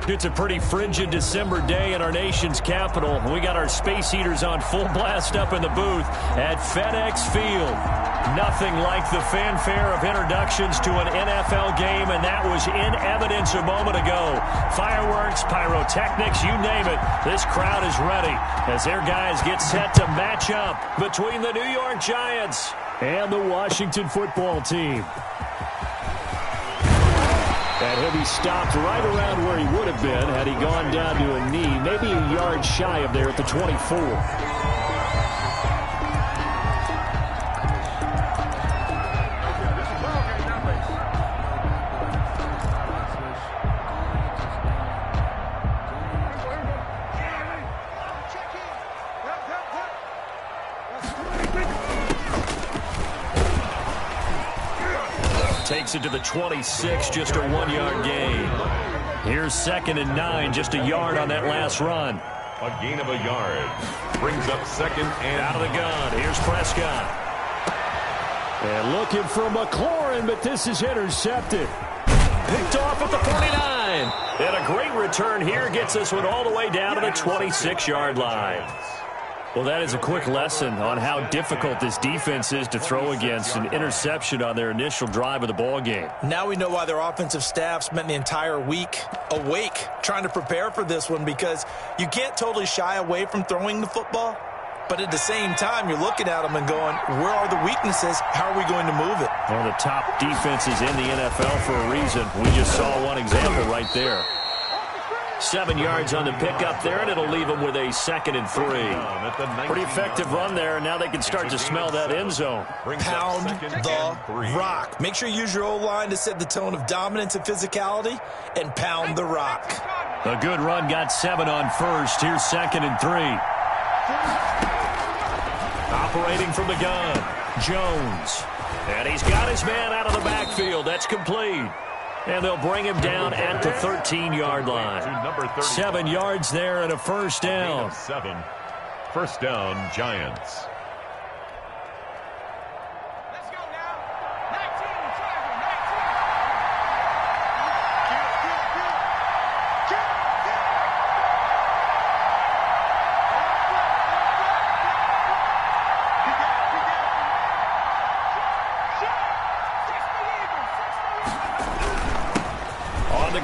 It's a pretty frigid December day in our nation's capital. We got our space heaters on full blast up in the booth at FedEx Field. Nothing like the fanfare of introductions to an NFL game, and that was in evidence a moment ago. Fireworks, pyrotechnics, you name it. This crowd is ready as their guys get set to match up between the New York Giants and the Washington football team. And he'll be stopped right around where he would have been had he gone down to a knee, maybe a yard shy of there at the 24. Takes it to the 26, just a 1-yard gain. Here's 2nd and 9, just a yard on that last run. A gain of a yard. Brings up 2nd and out of the gun. Here's Prescott. And looking for McLaurin, but this is intercepted. Picked off at the 49. And a great return here gets this one all the way down to the 26-yard line. Well, that is a quick lesson on how difficult this defense is to throw against. An interception on their initial drive of the ball game. Now we know why their offensive staff spent the entire week awake trying to prepare for this one, because you can't totally shy away from throwing the football, but at the same time you're looking at them and going, where are the weaknesses? How are we going to move it? One of the top defenses in the NFL for a reason. We just saw one example right there. 7 yards on the pickup there, and it'll leave them with a 2nd and 3. Pretty effective run there, and now they can start to smell that end zone. Pound the rock. Make sure you use your O-line to set the tone of dominance and physicality, and pound the rock. A good run, got 7 on first. Here's 2nd and 3. Operating from the gun, Jones. And he's got his man out of the backfield. That's complete. And they'll bring him down at the 13-yard line. 7 yards there and a first down. 7. First down, Giants. Let's go now. 19,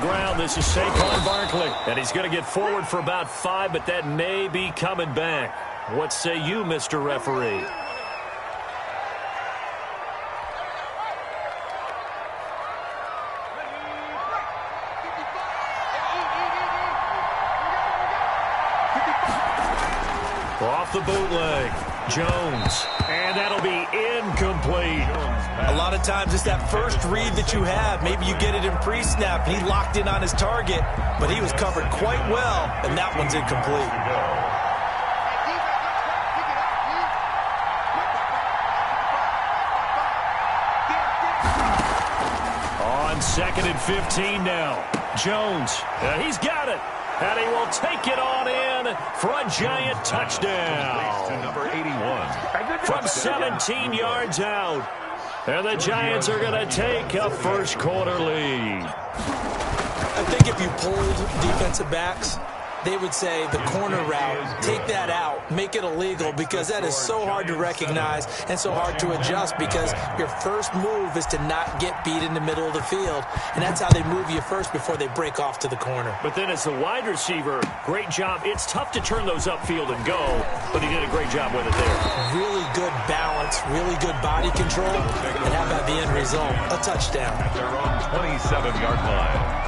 ground. This is Saquon Barkley, and he's going to get forward for about 5, but that may be coming back. What say you, Mr. Referee? Off the bootleg, Jones, and that'll be incomplete. A lot of times it's that first read that you have. Maybe you get it in pre-snap. He locked in on his target, but he was covered quite well, and that one's incomplete. On 2nd and 15 now, Jones, he's got it. And he will take it on in for a Giant touchdown. To number 81. From 17 yards out. And the Giants are going to take a first quarter lead. I think if you polled defensive backs, they would say the corner route, take that out, make it illegal, because that is so hard to recognize and so hard to adjust, because your first move is to not get beat in the middle of the field. And that's how they move you first before they break off to the corner. But then as the wide receiver, great job. It's tough to turn those upfield and go, but he did a great job with it there. Really good balance, really good body control, and how about the end result? A touchdown. At their own 27-yard line.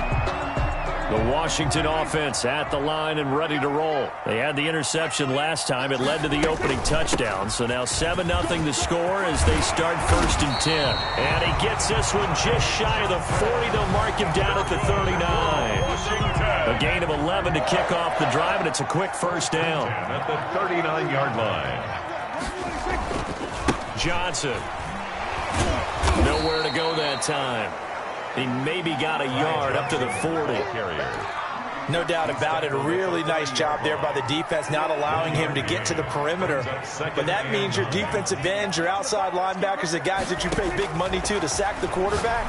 The Washington offense at the line and ready to roll. They had the interception last time. It led to the opening touchdown. So now 7-0 the score as they start 1st and 10. And he gets this one just shy of the 40. They'll mark him down at the 39. A gain of 11 to kick off the drive, and it's a quick first down. At the 39-yard line. Johnson. Nowhere to go that time. He maybe got a yard up to the 40. No doubt about it. A really nice job there by the defense, not allowing him to get to the perimeter. But that means your defensive ends, your outside linebackers, the guys that you pay big money to sack the quarterback,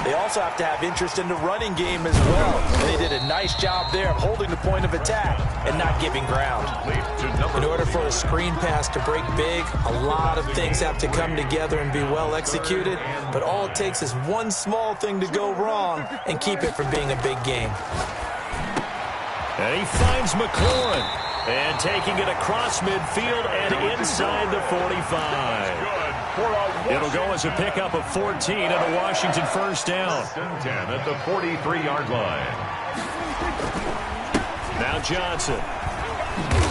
They also have to have interest in the running game as well. And they did a nice job there of holding the point of attack and not giving ground. In order for a screen pass to break big, a lot of things have to come together and be well executed. But all it takes is one small thing to go wrong and keep it from being a big game. And he finds McLaurin. And taking it across midfield and inside the 45. It'll go as a pickup of 14 and a Washington first down. 10 at the 43-yard line. Now Johnson.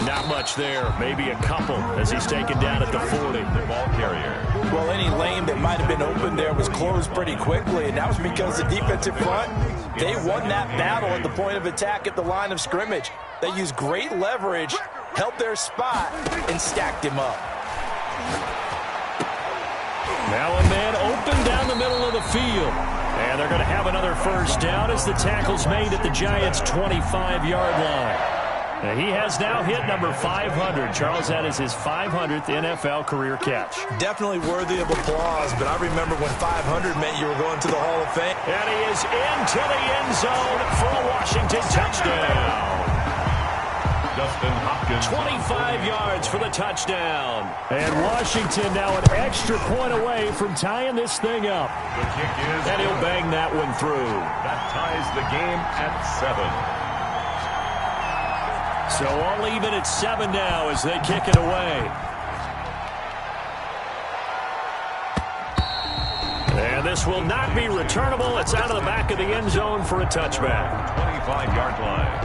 Not much there. Maybe a couple as he's taken down at the 40. The ball carrier. Well, any lane that might have been open there was closed pretty quickly, and that was because the defensive front, they won that battle at the point of attack at the line of scrimmage. They used great leverage, held their spot, and stacked him up. Now a man open down the middle of the field. And they're going to have another first down as the tackle's made at the Giants' 25-yard line. He has now hit number 500. Charles, that is his 500th NFL career catch. Definitely worthy of applause, but I remember when 500 meant you were going to the Hall of Fame. And he is into the end zone for a Washington touchdown. Justin Hopkins. 25 yards for the touchdown. And Washington now an extra point away from tying this thing up. The kick is. And he'll bang that one through. That ties the game at 7. So all even at 7 now as they kick it away. And this will not be returnable. It's out of the back of the end zone for a touchback. 25-yard line.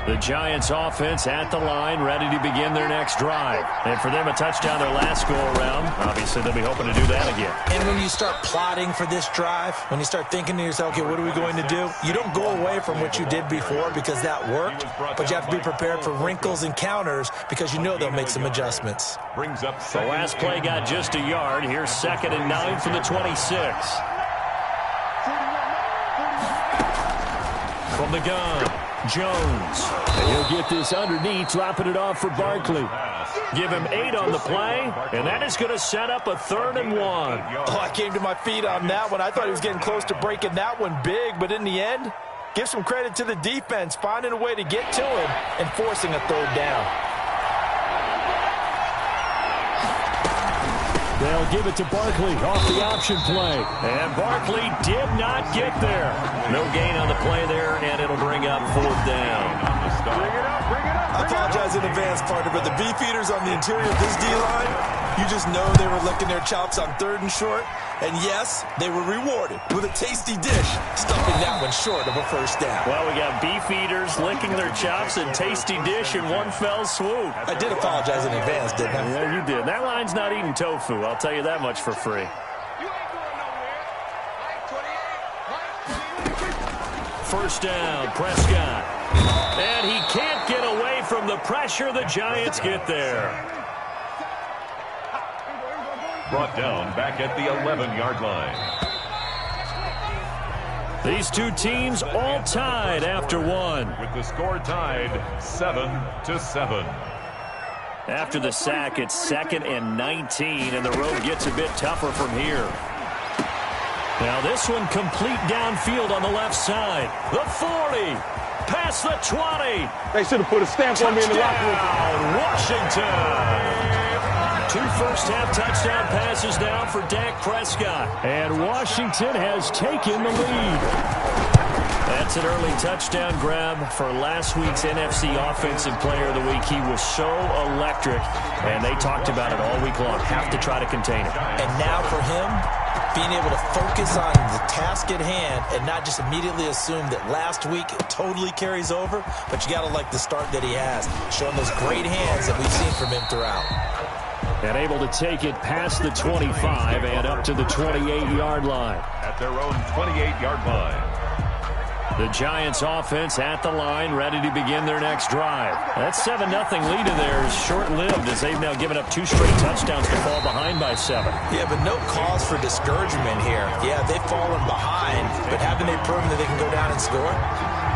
The Giants offense at the line, ready to begin their next drive. And for them, a touchdown their last go-around. Obviously, they'll be hoping to do that again. And when you start plotting for this drive, when you start thinking to yourself, okay, what are we going to do? You don't go away from what you did before because that worked, but you have to be prepared for wrinkles and counters because you know they'll make some adjustments. Brings up the last play got just a yard. Here's 2nd and 9 from the 26. From the gun. Jones. And he'll get this underneath, dropping it off for Barkley. Give him 8 on the play, and that is going to set up a 3rd and 1. Oh, I came to my feet on that one. I thought he was getting close to breaking that one big, but in the end, give some credit to the defense, finding a way to get to him and forcing a 3rd down. They'll give it to Barkley off the option play. And Barkley did not get there. No gain on the play there, and it'll bring up 4th down. I apologize in advance, partner, but the beefeaters on the interior of this D-line, you just know they were licking their chops on 3rd and short. And yes, they were rewarded with a tasty dish, stuffing that one short of a first down. Well, we got beefeaters licking their chops and tasty dish in one fell swoop. I did apologize in advance, didn't I? Yeah, you did. That line's not eating tofu. I'll tell you that much for free. First down, Prescott. And he can't get away from the pressure. The Giants get there. Brought down back at the 11-yard line. These two teams all tied after one. With the score tied 7-7. After the sack, it's 2nd and 19, and the road gets a bit tougher from here. Now this one complete downfield on the left side. The 40, past the 20. They should have put a stamp on me in the locker room. Washington. 2 first-half touchdown passes now for Dak Prescott. And Washington has taken the lead. That's an early touchdown grab for last week's NFC Offensive Player of the Week. He was so electric, and they talked about it all week long. Have to try to contain it. And now for him, being able to focus on the task at hand and not just immediately assume that last week it totally carries over, but you got to like the start that he has, showing those great hands that we've seen from him throughout. And able to take it past the 25 and up to the 28-yard line. At their own 28-yard line. The Giants offense at the line, ready to begin their next drive. That 7-0 lead of theirs short-lived as they've now given up 2 straight touchdowns to fall behind by 7. Yeah, but no cause for discouragement here. Yeah, they've fallen behind, but haven't they proven that they can go down and score?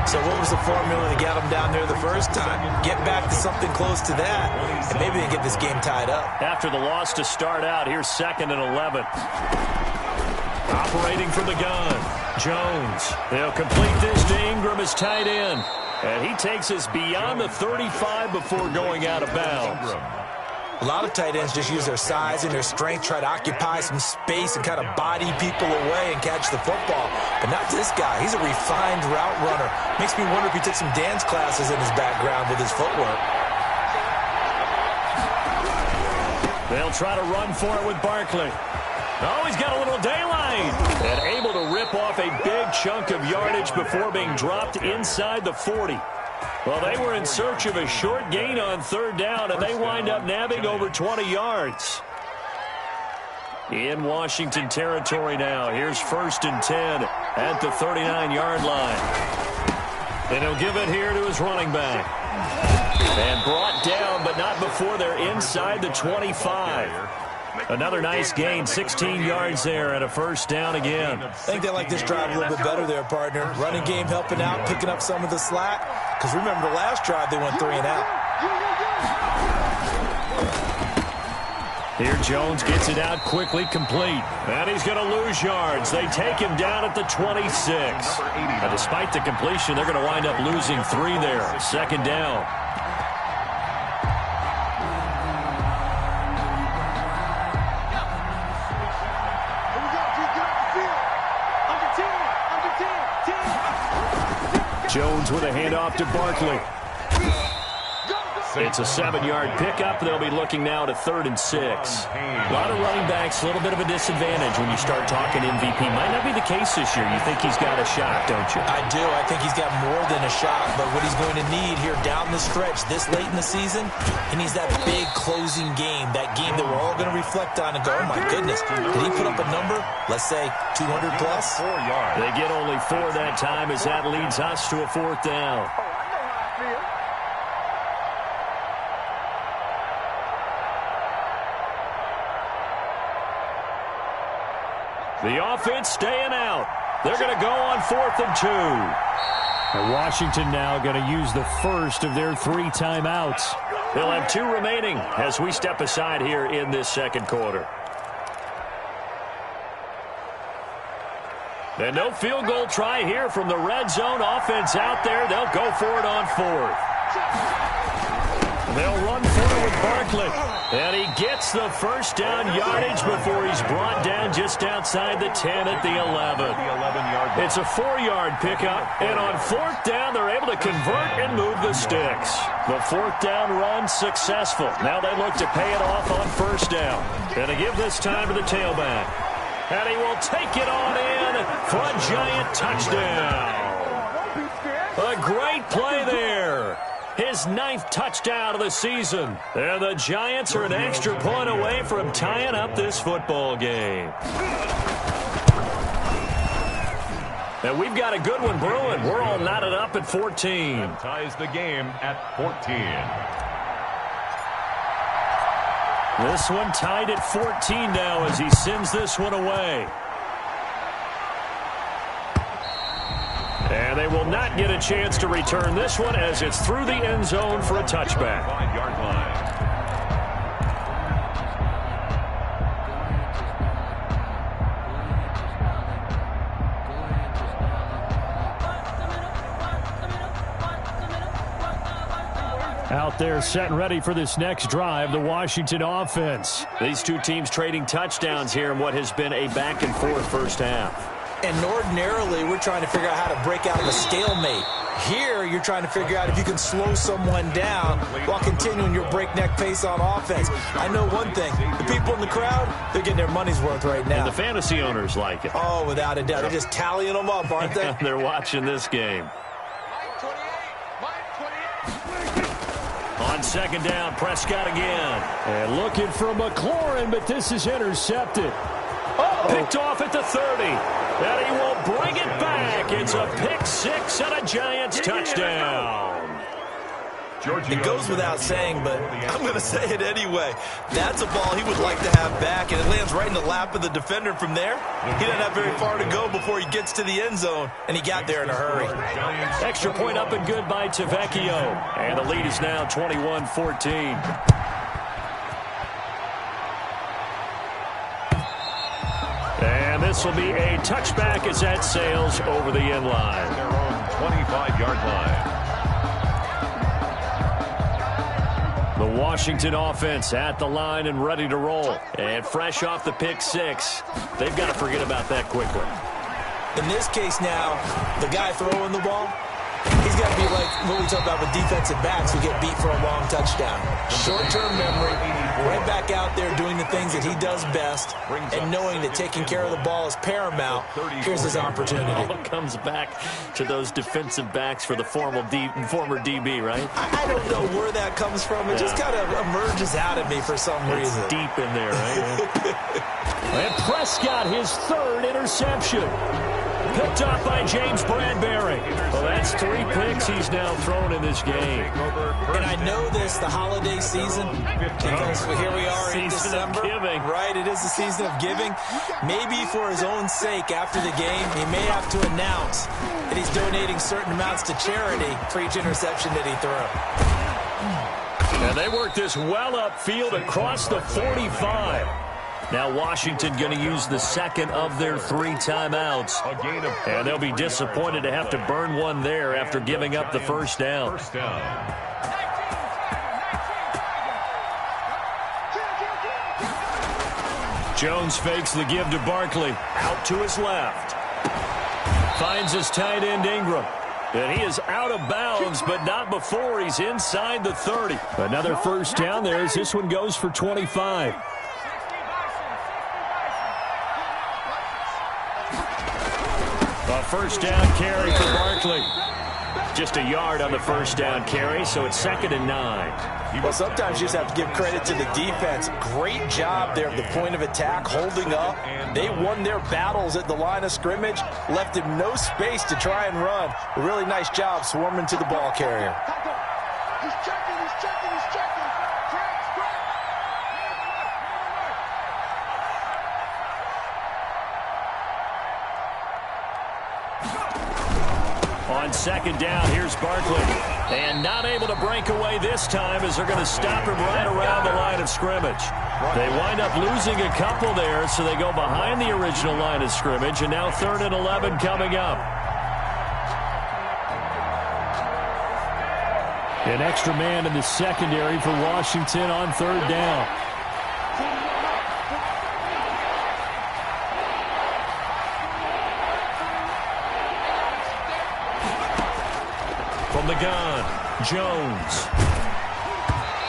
So what was the formula to get them down there the first time? Get back to something close to that, and maybe they get this game tied up. After the loss to start out, here's 2nd and 11. Operating from the gun, Jones. They'll complete this to Ingram as tight end. And he takes us beyond the 35 before going out of bounds. A lot of tight ends just use their size and their strength, try to occupy some space and kind of body people away and catch the football. But not this guy. He's a refined route runner. Makes me wonder if he took some dance classes in his background with his footwork. They'll try to run for it with Barkley. Oh, he's got a little daylight. And able to rip off a big chunk of yardage before being dropped inside the 40. Well, they were in search of a short gain on 3rd down, and they wind up nabbing over 20 yards. In Washington territory now. Here's 1st and 10 at the 39-yard line. And he'll give it here to his running back. And brought down, but not before they're inside the 25. Another nice gain, 16 yards there, and a 1st down again. I think they like this drive a little bit better there, partner. Running game helping out, picking up some of the slack. Because remember the last drive, they went 3 and out. Here Jones gets it out quickly, complete. And he's going to lose yards. They take him down at the 26. Now, despite the completion, they're going to wind up losing 3 there. 2nd down. Jones with a handoff to Barkley. It's a 7-yard pickup. They'll be looking now to 3rd and 6. A lot of running backs, a little bit of a disadvantage when you start talking MVP. Might not be the case this year. You think he's got a shot, don't you? I do. I think he's got more than a shot. But what he's going to need here down the stretch this late in the season, he needs that big closing game, that game that we're all going to reflect on and go, oh, my goodness, did he put up a number, let's say 200 plus? 4 yards. They get only 4 that time as that leads us to a 4th down. The offense staying out. They're going to go on 4th and 2. And Washington now going to use the first of their 3 timeouts. They'll have 2 remaining as we step aside here in this 2nd quarter. And no field goal try here from the red zone offense out there. They'll go for it on 4th. They'll run for it with Barkley. And he gets the 1st down yardage before he's brought down just outside the 10 at the 11. It's a 4-yard pickup. And on 4th down, they're able to convert and move the sticks. The 4th down run successful. Now they look to pay it off on 1st down. And to give this time to the tailback. And he will take it on in for a giant touchdown. A great play there. His 9th touchdown of the season. And the Giants are an extra point away from tying up this football game. And we've got a good one brewing. We're all knotted up at 14. And ties the game at 14. This one tied at 14 now as he sends this one away. And they will not get a chance to return this one as it's through the end zone for a touchback. 5-yard line. Out there set and ready for this next drive, the Washington offense. These 2 teams trading touchdowns here in what has been a back-and-forth first half. And ordinarily, we're trying to figure out how to break out of a stalemate. Here, you're trying to figure out if you can slow someone down while continuing your breakneck pace on offense. I know one thing. The people in the crowd, they're getting their money's worth right now. And the fantasy owners like it. Oh, without a doubt. They're just tallying them up, aren't they? They're watching this game. On 2nd down, Prescott again. And looking for McLaurin, but this is intercepted. Picked off at the 30. And he will bring it back. It's a pick 6 and a Giants touchdown. It goes without saying, but I'm going to say it anyway. That's a ball he would like to have back, and it lands right in the lap of the defender from there. He doesn't have very far to go before he gets to the end zone, and he got there in a hurry. Extra point up and good by Tavecchio, and the lead is now 21-14. And this will be a touchback as that sails over the end line. Their own 25-yard line. The Washington offense at the line and ready to roll. And fresh off the pick six, they've got to forget about that quickly. In this case now, the guy throwing the ball, he's got to be like what we talk about with defensive backs who get beat for a long touchdown. Short-term memory, right back out there doing the things that he does best, and knowing that taking care of the ball is paramount. Here's his opportunity. It all comes back to those defensive backs for the former DB, right? I don't know where that comes from. It just kind of emerges out of me for some reason. It's deep in there, right? And Prescott, his third interception. Picked up by James Bradbury. Well, that's 3 picks he's now thrown in this game. And I know this, the holiday season, because here we are in December. Giving. Right, it is the season of giving. Maybe for his own sake after the game, he may have to announce that he's donating certain amounts to charity for each interception that he threw. And they work this well upfield across the 45. Now Washington going to use the second of their 3 timeouts. And they'll be disappointed to have to burn one there after giving up the first down. Jones fakes the give to Barkley. Out to his left. Finds his tight end Ingram. And he is out of bounds, but not before he's inside the 30. Another first down there as this one goes for 25. A first down carry for Barkley. Just a yard on the first down carry, so it's 2nd and 9. Well, sometimes you just have to give credit to the defense. Great job there at the point of attack, holding up. They won their battles at the line of scrimmage, left him no space to try and run. A really nice job swarming to the ball carrier. He's checking, he's checking, he's checking. Crack. On 2nd down, here's Barkley. And not able to break away this time as they're going to stop him right around the line of scrimmage. They wind up losing a couple there, so they go behind the original line of scrimmage, and now 3rd and 11 coming up. An extra man in the secondary for Washington on 3rd down. From the gun, Jones.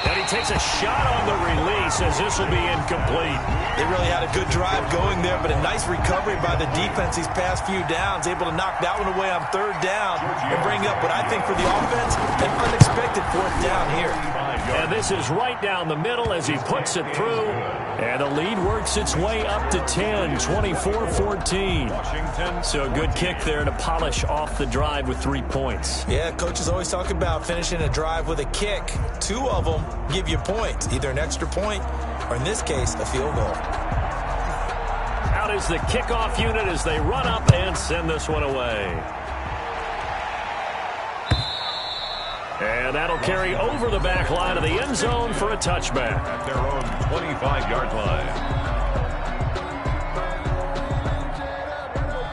And he takes a shot on the release as this will be incomplete. They really had a good drive going there, but a nice recovery by the defense these past few downs, able to knock that one away on 3rd down and bring up what I think for the offense, an unexpected 4th down here. And this is right down the middle as he puts it through. And the lead works its way up to 10, 24-14. So a good kick there to polish off the drive with 3 points. Yeah, coaches always talk about finishing a drive with a kick. 2 of them give you points, either an extra point or, in this case, a field goal. Out is the kickoff unit as they run up and send this one away. And that'll carry over the back line of the end zone for a touchback. At their own 25-yard line.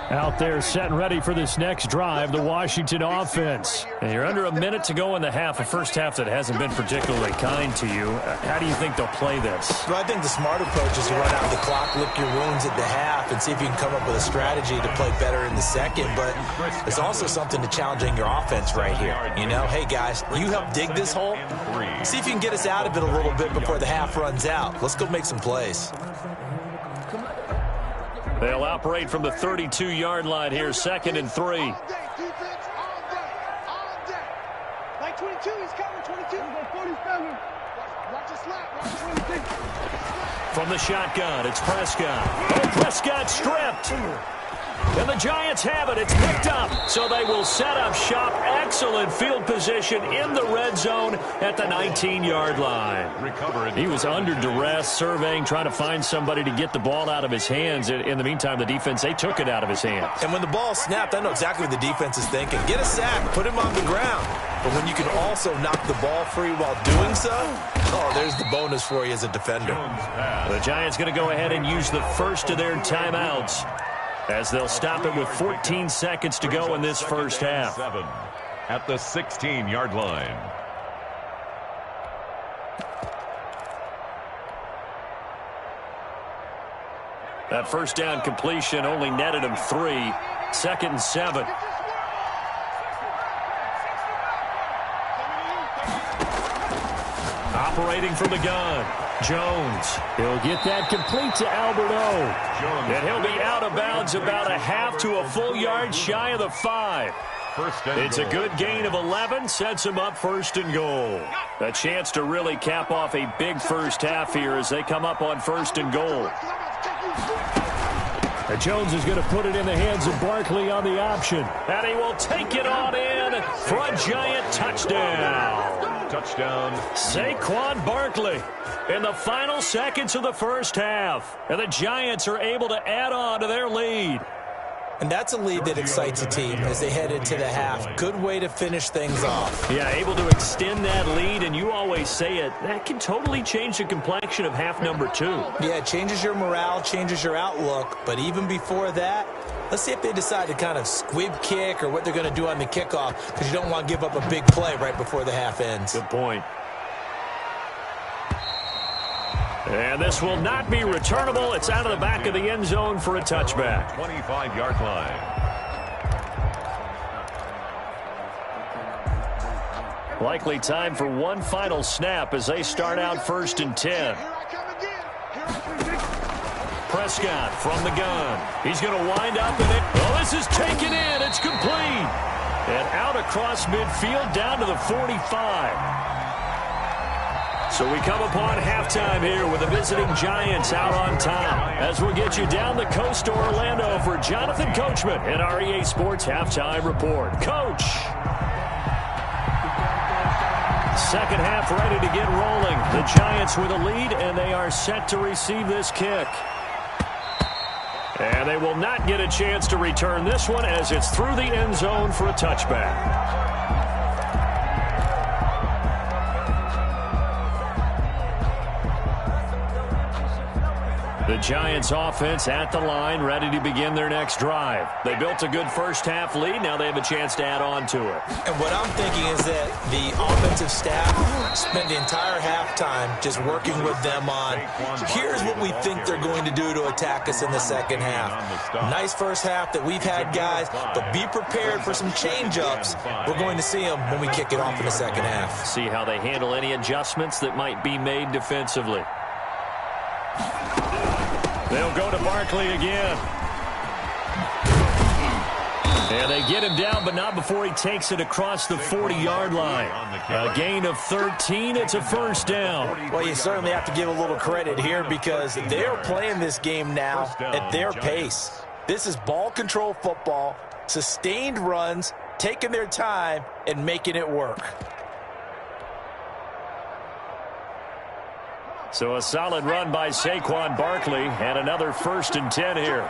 Out there set and ready for this next drive, the Washington offense. And you're under a minute to go in the half, a first half that hasn't been particularly kind to you. How do you think they'll play this? Well, I think the smart approach is to run out the clock, lick your wounds at the half, and see if you can come up with a strategy to play better in the second. But there's also something to challenging your offense right here. You know, hey, guys, you help dig this hole. See if you can get us out of it a little bit before the half runs out. Let's go make some plays. They'll operate from the 32-yard line here, 2nd and 3. All day, defense, all day. Like 22, he's coming, 22. 47. Watch his slap, watch 22. From the shotgun, it's Prescott. Oh, Prescott stripped. And the Giants have it. It's picked up. So they will set up shop. Excellent field position in the red zone at the 19-yard line. He was under duress, surveying, trying to find somebody to get the ball out of his hands. In the meantime, the defense, they took it out of his hands. And when the ball snapped, I know exactly what the defense is thinking. Get a sack, put him on the ground. But when you can also knock the ball free while doing so, oh, there's the bonus for you as a defender. The Giants going to go ahead and use the first of their timeouts, as they'll stop it with 14 seconds to go in this first half. 7 at the 16-yard line. That first down completion only netted him 3. 2nd and 7. Operating from the gun, Jones. He'll get that complete to Albert O. And he'll be out of bounds about a half to a full yard shy of the 5. It's a good gain of 11, sets him up 1st and goal. A chance to really cap off a big first half here as they come up on 1st and goal. And Jones is going to put it in the hands of Barkley on the option. And he will take it on in for a Giant touchdown. Touchdown. Saquon Barkley in the final seconds of the first half. And the Giants are able to add on to their lead. And that's a lead that excites a team as they head into the half. Good way to finish things off. Yeah, able to extend that lead, and you always say it, that can totally change the complexion of half number 2. Yeah, it changes your morale, changes your outlook. But even before that, let's see if they decide to kind of squib kick or what they're going to do on the kickoff, because you don't want to give up a big play right before the half ends. Good point. And this will not be returnable. It's out of the back of the end zone for a touchback. 25-yard line. Likely time for one final snap as they start out 1st and 10. Prescott from the gun. He's going to wind up in it. Well, this is taken in. It's complete. And out across midfield down to the 45. So we come upon halftime here with the visiting Giants out on top. As we'll get you down the coast to Orlando for Jonathan Coachman and our EA Sports Halftime Report. Coach. Second half ready to get rolling. The Giants with a lead, and they are set to receive this kick. And they will not get a chance to return this one as it's through the end zone for a touchback. The Giants offense at the line, ready to begin their next drive. They built a good first half lead. Now they have a chance to add on to it. And what I'm thinking is that the offensive staff spent the entire halftime just working with them on, here's what we think they're going to do to attack us in the second half. Nice first half that we've had, guys, but be prepared for some change-ups. We're going to see them when we kick it off in the second half. See how they handle any adjustments that might be made defensively. They'll go to Barkley again. And they get him down, but not before he takes it across the 40-yard line. A gain of 13. It's a first down. Well, you certainly have to give a little credit here because they're playing this game now at their pace. This is ball control football, sustained runs, taking their time, and making it work. So a solid run by Saquon Barkley and another 1st and 10 here.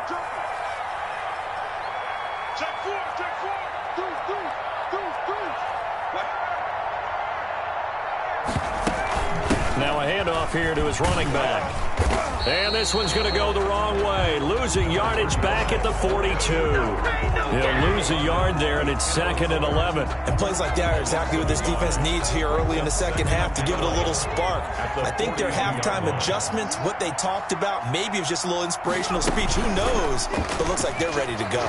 Now a handoff here to his running back. And this one's going to go the wrong way. Losing yardage back at the 42. He'll lose a yard there, and it's 2nd and 11. And plays like that are exactly what this defense needs here early in the second half to give it a little spark. I think their halftime adjustments, what they talked about, maybe it was just a little inspirational speech. Who knows? But it looks like they're ready to go.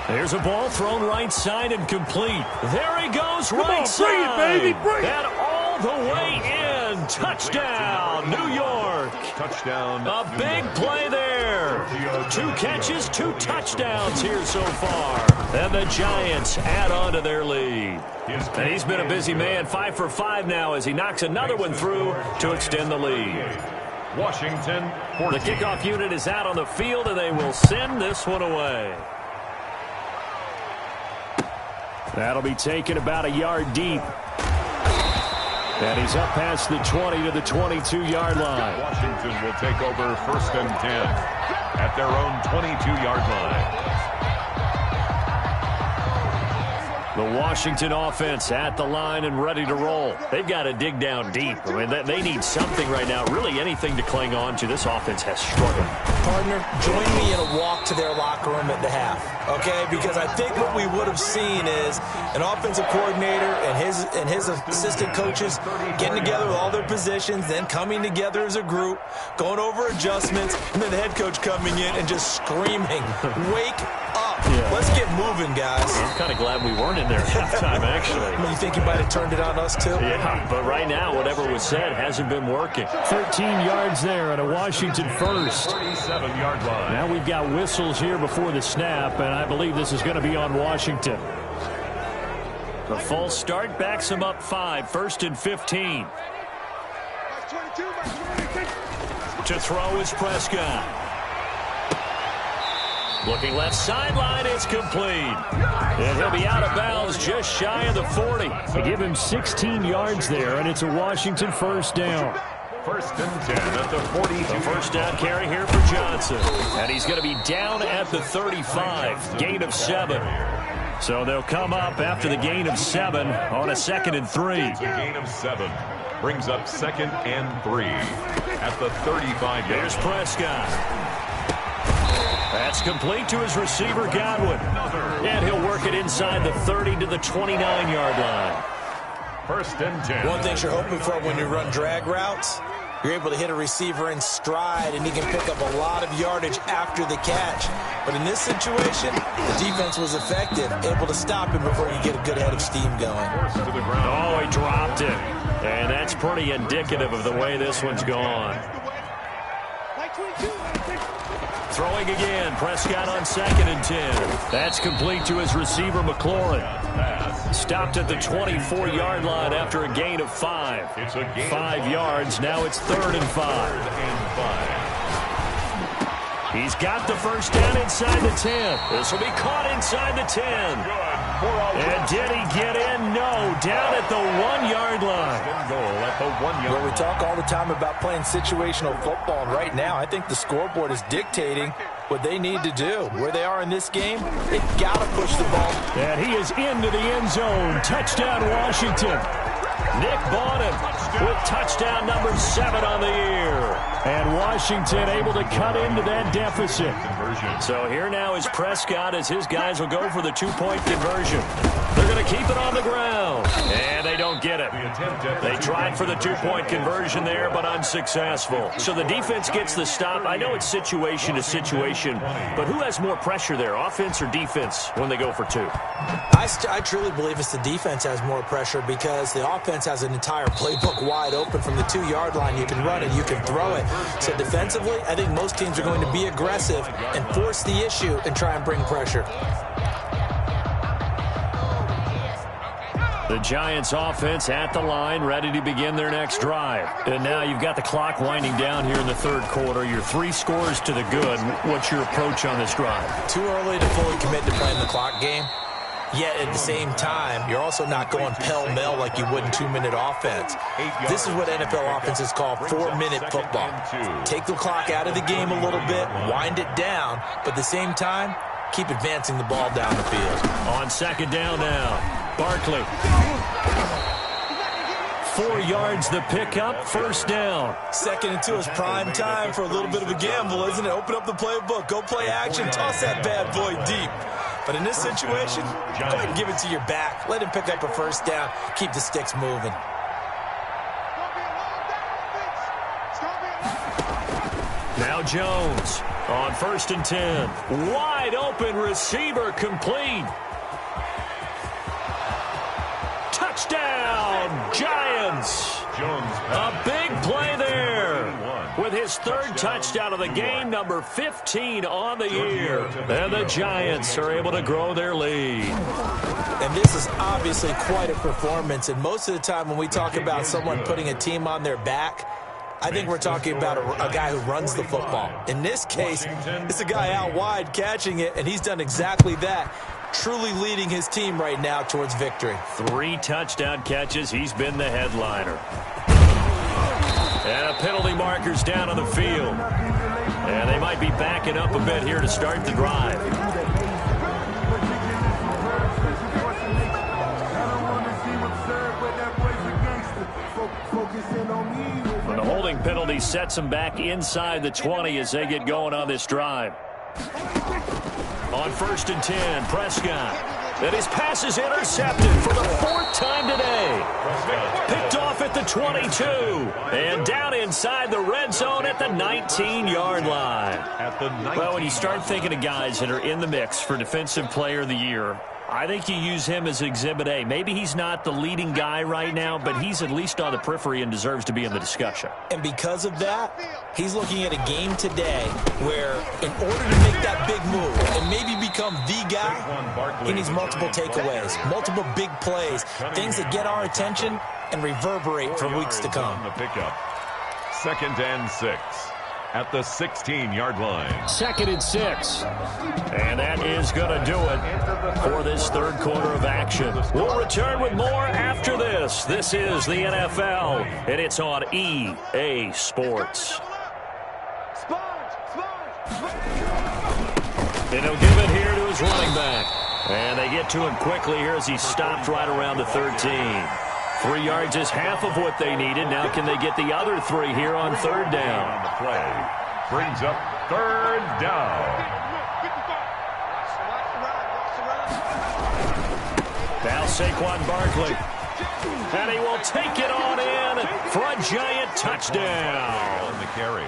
There's a ball thrown right side and complete. There he goes, right side. Bring it, baby, bring it. And all the way in. Touchdown, New York. Touchdown. A big play there. 2 catches, 2 touchdowns here so far. And the Giants add on to their lead. And he's been a busy man, 5 for 5 now as he knocks another one through to extend the lead. Washington 14. The kickoff unit is out on the field, and they will send this one away. That'll be taken about a yard deep. And he's up past the 20 to the 22-yard line. Washington will take over 1st and 10 at their own 22-yard line. The Washington offense at the line and ready to roll. They've got to dig down deep. I mean, they need something right now, really anything to cling on to. This offense has struggled. Partner, join me in a walk to their locker room at the half, okay? Because I think what we would have seen is an offensive coordinator and his assistant coaches getting together with all their positions, then coming together as a group, going over adjustments, and then the head coach coming in and just screaming, "Wake up. Yeah. Let's get moving, guys." I'm kind of glad we weren't in there at halftime, actually. I mean, you think you might have turned it on us, too? Yeah, but right now, whatever was said hasn't been working. 13 yards there at a Washington first. 37-yard line. Now we've got whistles here before the snap, and I believe this is going to be on Washington. The false start backs him up 5, 1st and 15. To throw is Prescott. Looking left sideline, it's complete. And he'll be out of bounds just shy of the 40. They give him 16 yards there, and it's a Washington first down. 1st and 10 at the 42. The first down carry here for Johnson. And he's going to be down at the 35. Gain of 7. So they'll come up after the gain of 7 on a 2nd and 3. The gain of 7 brings up 2nd and 3 at the 35. Here's Prescott. That's complete to his receiver, Godwin. And he'll work it inside the 30 to the 29-yard line. 1st and 10. One thing you're hoping for when you run drag routes, you're able to hit a receiver in stride, and he can pick up a lot of yardage after the catch. But in this situation, the defense was effective, able to stop him before you get a good head of steam going. Oh, he dropped it. And that's pretty indicative of the way this one's gone. Throwing again, Prescott on 2nd and 10. That's complete to his receiver, McLaurin. Stopped at the 24-yard line after a gain of 5. 5 yards, now it's 3rd and 5. He's got the first down inside the 10. This will be caught inside the 10. And did he get in? No, down at the 1-yard line. Well, we talk all the time about playing situational football, and right now I think the scoreboard is dictating what they need to do. Where they are in this game, they've got to push the ball. And he is into the end zone. Touchdown, Washington. Nick Bawden with touchdown number 7 on the year. And Washington able to cut into that deficit. So here now is Prescott as his guys will go for the 2-point conversion. They're going to keep it on the ground. And they don't get it. They tried for the 2-point conversion there, but unsuccessful. So the defense gets the stop. I know it's situation to situation, but who has more pressure there, offense or defense, when they go for 2? I truly believe it's the defense has more pressure because the offense has an entire playbook wide open from the 2-yard line. You can run it, you can throw it. So defensively, I think most teams are going to be aggressive and force the issue and try and bring pressure. The Giants offense at the line, ready to begin their next drive. And now you've got the clock winding down here in the 3rd quarter. You're 3 scores to the good. What's your approach on this drive? Too early to fully commit to playing the clock game. Yet at the same time, you're also not going pell-mell like you would in 2-minute offense. This is what NFL offenses call 4-minute football. Take the clock out of the game a little bit, wind it down, but at the same time, keep advancing the ball down the field. On 2nd down now, Barkley. 4 yards the pickup, 1st down. 2nd and 2 is prime time for a little bit of a gamble, isn't it? Open up the playbook, go play action, toss that bad boy deep. But in this situation, go ahead and give it to your back. Let him pick up a 1st down. Keep the sticks moving. Now Jones on 1st and 10. Wide open receiver complete. Touchdown, Giants. A big play there with his 3rd touchdown of the game, number 15 on the year. And the Giants are able to grow their lead. And this is obviously quite a performance. And most of the time when we talk about someone putting a team on their back, I think we're talking about a guy who runs the football. In this case, it's a guy out wide catching it, and he's done exactly that, truly leading his team right now towards victory. 3 touchdown catches. He's been the headliner. And a penalty marker's down on the field. And they might be backing up a bit here to start the drive. And the holding penalty sets them back inside the 20 as they get going on this drive. On 1st and 10, Prescott. And his pass is intercepted for the 4th time today. Picked off at the 22. And down inside the red zone at the 19-yard line. Well, when you start thinking of guys that are in the mix for Defensive Player of the Year, I think you use him as Exhibit A. Maybe he's not the leading guy right now, but he's at least on the periphery and deserves to be in the discussion. And because of that, he's looking at a game today where in order to make that big move and maybe become the guy, he needs multiple takeaways, multiple big plays, things that get our attention and reverberate for weeks to come. 2nd and 6. At the 16-yard line. 2nd and 6. And that is going to do it for this 3rd quarter of action. We'll return with more after this. This is the NFL, and it's on EA Sports. And he'll give it here to his running back. And they get to him quickly here as he stopped right around the 13. 3 yards is half of what they needed. Now can they get the other 3 here on 3rd down? On the play. Brings up 3rd down. Now Saquon Barkley. And he will take it on in for a giant touchdown. On the carry.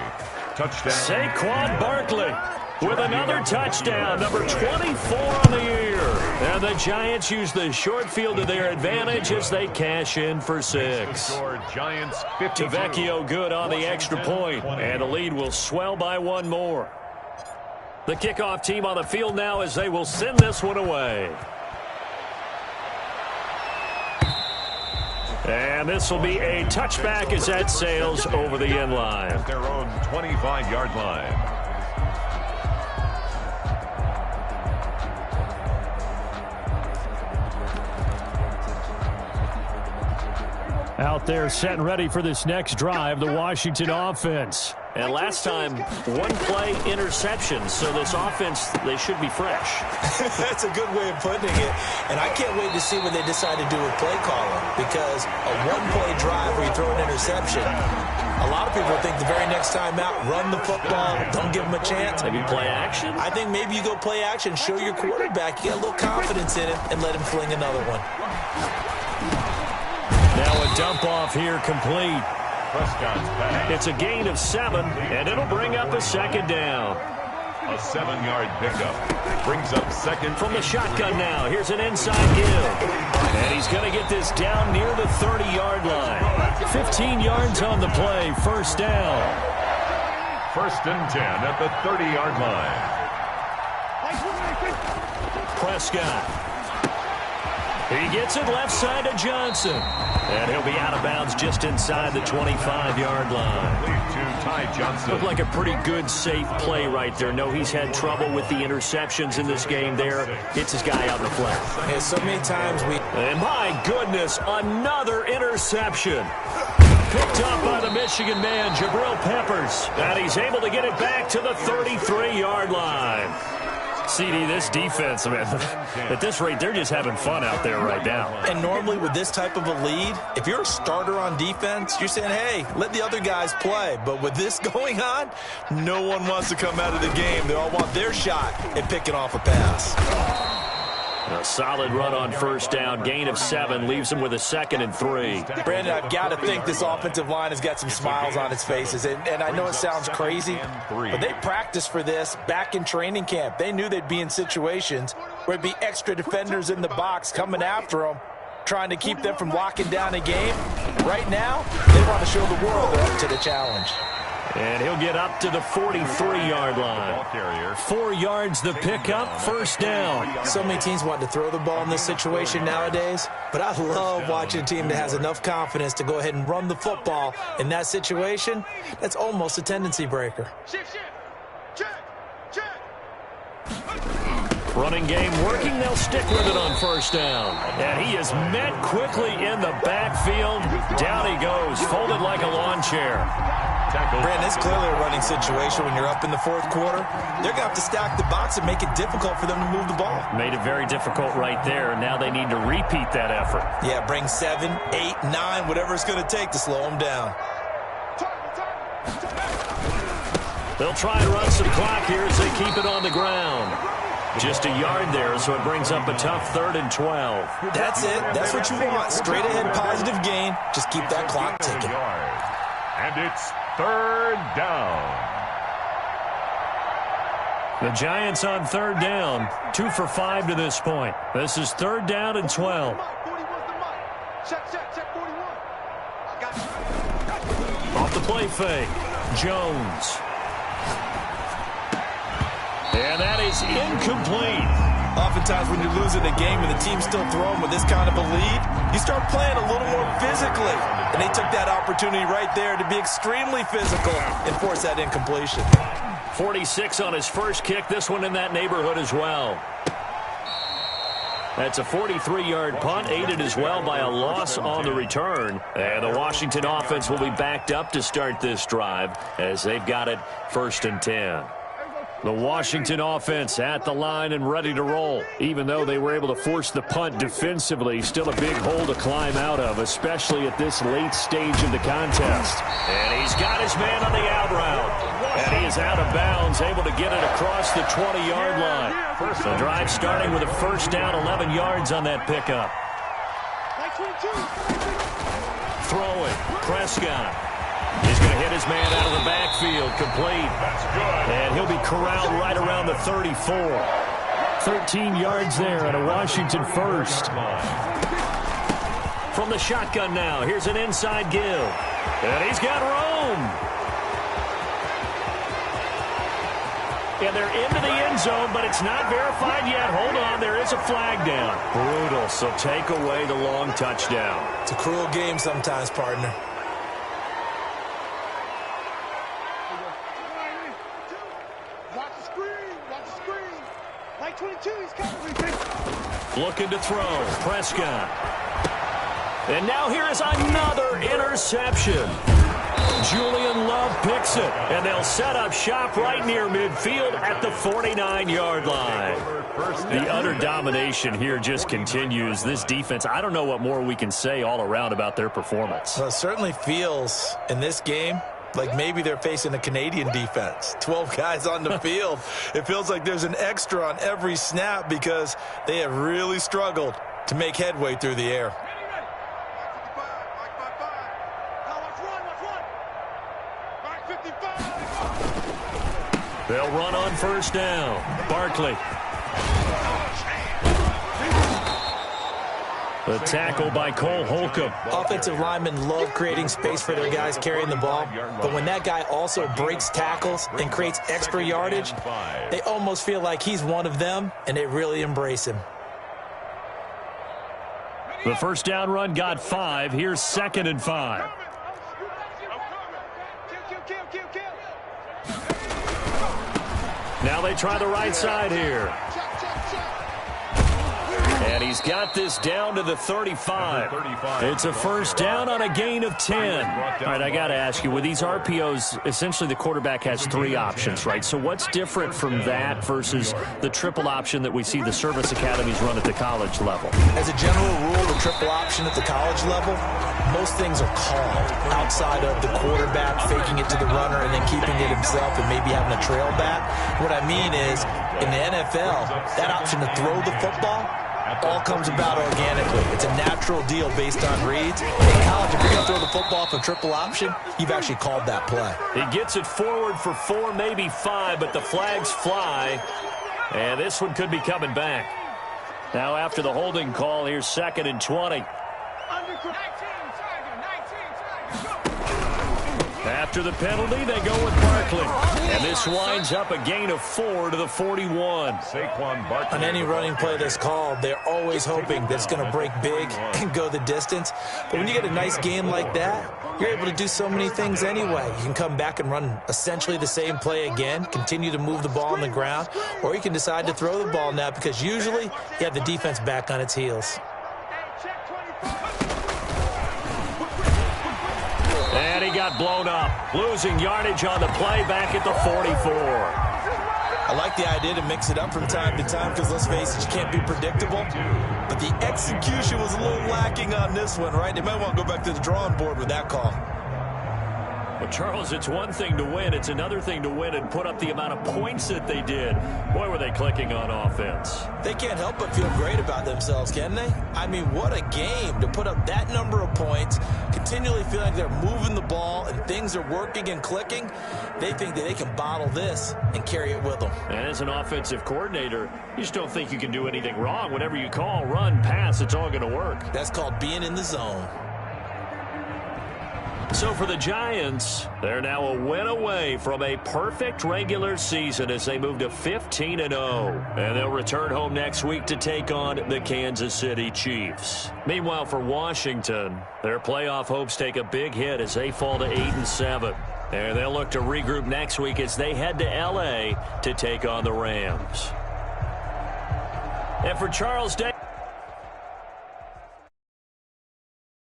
Touchdown. Saquon Barkley with another touchdown, number 24 on the year. And the Giants use the short field to their advantage as they cash in for 6. Giants 52. Tavecchio good on the extra point, and the lead will swell by 1 more. The kickoff team on the field now as they will send this one away. And this will be a touchback as that sails over the end line. At their own 25-yard line. Out there set and ready for this next drive, the Washington offense. And last time, 1 play interception, so this offense, they should be fresh. That's a good way of putting it. And I can't wait to see what they decide to do with play calling, because a 1-play drive where you throw an interception, a lot of people think the very next time out, run the football, don't give them a chance. Maybe play action? I think maybe you go play action, show your quarterback, you get a little confidence in him, and let him fling another one. Now a dump off here complete. Prescott's pass. It's a gain of 7, and it'll bring up a 2nd down. A 7-yard pickup. Brings up 2nd. From the shotgun now, here's an inside give. And he's going to get this down near the 30-yard line. 15 yards on the play, 1st down. 1st and 10 at the 30-yard line. Prescott. He gets it left side to Johnson. And he'll be out of bounds just inside the 25-yard line. Lead to Ty Johnson. Looked like a pretty good, safe play right there. No, he's had trouble with the interceptions in this game there. Hits his guy out in the flat. Yeah, so many times we... And my goodness, another interception. Picked up by the Michigan man, Jabril Peppers. And he's able to get it back to the 33-yard line. CD, this defense, man, at this rate, they're just having fun out there right now. And normally with this type of a lead, if you're a starter on defense, you're saying, hey, let the other guys play. But with this going on, no one wants to come out of the game. They all want their shot at picking off a pass. A solid run on 1st down, gain of 7, leaves them with a 2nd and 3. Brandon, I've got to think this offensive line has got some smiles on its faces. And I know it sounds crazy, but they practiced for this back in training camp. They knew they'd be in situations where there'd be extra defenders in the box coming after them, trying to keep them from locking down a game. Right now, they want to show the world they're up to the challenge. And he'll get up to the 43-yard line. 4 yards the pickup, first down. So many teams want to throw the ball in this situation nowadays, but I love watching a team that has enough confidence to go ahead and run the football in that situation. That's almost a tendency breaker. Running game working, they'll stick with it on first down. And he is met quickly in the backfield. Down he goes, folded like a lawn chair. Brandon, it's clearly a running situation when you're up in the fourth quarter. They're going to have to stack the box and make it difficult for them to move the ball. Made it very difficult right there. Now they need to repeat that effort. Yeah, bring 7, 8, 9, whatever it's going to take to slow them down. They'll try and run some clock here as they keep it on the ground. Just a yard there, so it brings up a tough 3rd and 12. That's it. That's what you want. Straight ahead positive gain. Just keep that clock ticking. And it's 3rd down. The Giants on 3rd down. 2 for 5 to this point. This is 3rd down and 12. Off the play fake. Jones. And that is incomplete. Oftentimes when you're losing a game and the team's still throwing with this kind of a lead, you start playing a little more physically. And they took that opportunity right there to be extremely physical and force that incompletion. 46 on his first kick. This one in that neighborhood as well. That's a 43-yard punt, aided as well by a loss on the return. And the Washington offense will be backed up to start this drive as they've got it 1st and 10. The Washington offense at the line and ready to roll. Even though they were able to force the punt defensively, still a big hole to climb out of, especially at this late stage of the contest. And he's got his man on the out route. And he is out of bounds, able to get it across the 20-yard line. The drive starting with a first down, 11 yards on that pickup. Throwing, Prescott. He's going to hit his man out of the backfield, complete. And he'll be corralled right around the 34. 13 yards there and a Washington first. From the shotgun now, here's an inside give. And he's got room. And they're into the end zone, but it's not verified yet. Hold on, there is a flag down. Brutal, so take away the long touchdown. It's a cruel game sometimes, partner. Looking to throw. Prescott. And now here is another interception. Julian Love picks it. And they'll set up shop right near midfield at the 49-yard line. The utter domination here just continues. This defense, I don't know what more we can say all around about their performance. Well, it certainly feels in this game like maybe they're facing a Canadian defense. 12 guys on the field. It feels like there's an extra on every snap because they have really struggled to make headway through the air. They'll run on first down. Barkley. The tackle by Cole Holcomb. Offensive linemen love creating space for their guys carrying the ball, but when that guy also breaks tackles and creates extra yardage, they almost feel like he's one of them, and they really embrace him. The first down run got 5. Here's 2nd and 5. Now they try the right side here. And he's got this down to the 35. It's a first down on a gain of 10. All right, I got to ask you, with these RPOs, essentially the quarterback has 3 options, right? So what's different from that versus the triple option that we see the service academies run at the college level? As a general rule, the triple option at the college level, most things are called outside of the quarterback faking it to the runner and then keeping it himself and maybe having a trail back. What I mean is, in the NFL, that option to throw the football all comes about organically. It's a natural deal based on reads. In college, if you're going to throw the football for triple option, you've actually called that play. He gets it forward for 4, maybe 5, but the flags fly. And this one could be coming back. Now after the holding call, here's 2nd and 20. After the penalty, they go with Barkley. And this winds up a gain of 4 to the 41. Saquon Barkley. On any running play that's called, they're always hoping that it's going to break big and go the distance. But when you get a nice game like that, you're able to do so many things anyway. You can come back and run essentially the same play again, continue to move the ball on the ground, or you can decide to throw the ball now because usually you have the defense back on its heels. And he got blown up, losing yardage on the play back at the 44. I like the idea to mix it up from time to time because, let's face it, you can't be predictable. But the execution was a little lacking on this one, right? They might want to go back to the drawing board with that call. Well, Charles, it's one thing to win. It's another thing to win and put up the amount of points that they did. Boy, were they clicking on offense. They can't help but feel great about themselves, can they? I mean, what a game to put up that number of points, continually feel like they're moving the ball and things are working and clicking. They think that they can bottle this and carry it with them. And as an offensive coordinator, you just don't think you can do anything wrong. Whatever you call, run, pass, it's all going to work. That's called being in the zone. So for the Giants, they're now a win away from a perfect regular season as they move to 15-0. And they'll return home next week to take on the Kansas City Chiefs. Meanwhile, for Washington, their playoff hopes take a big hit as they fall to 8-7. And they'll look to regroup next week as they head to L.A. to take on the Rams. And for Charles Day.